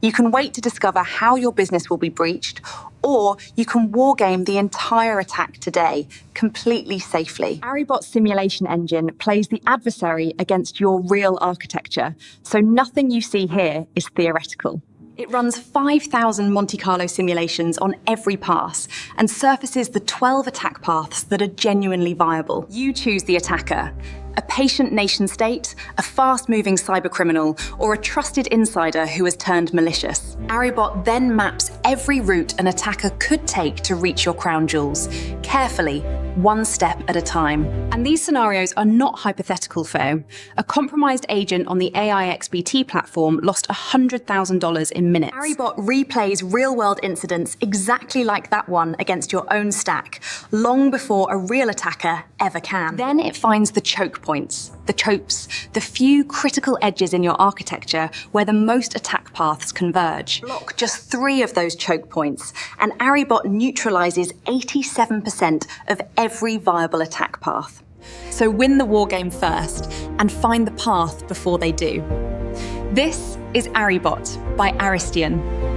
You can wait to discover how your business will be breached, or you can wargame the entire attack today, completely safely. Aribot's simulation engine plays the adversary against your real architecture, so nothing you see here is theoretical. It runs 5,000 Monte Carlo simulations on every pass and surfaces the 12 attack paths that are genuinely viable. You choose the attacker. A patient nation-state, a fast-moving cybercriminal, or a trusted insider who has turned malicious. Aribot then maps every route an attacker could take to reach your crown jewels, carefully, one step at a time. And these scenarios are not hypothetical, Fo. A compromised agent on the AIXBT platform lost $100,000 in minutes. Aribot replays real-world incidents exactly like that one against your own stack, long before a real attacker ever can. Then it finds the choke points, the tropes, the few critical edges in your architecture where the most attack paths converge. Block just 3 of those choke points, and Aribot neutralizes 87% of every viable attack path. So win the wargame first, and find the path before they do. This is Aribot by Aristiun.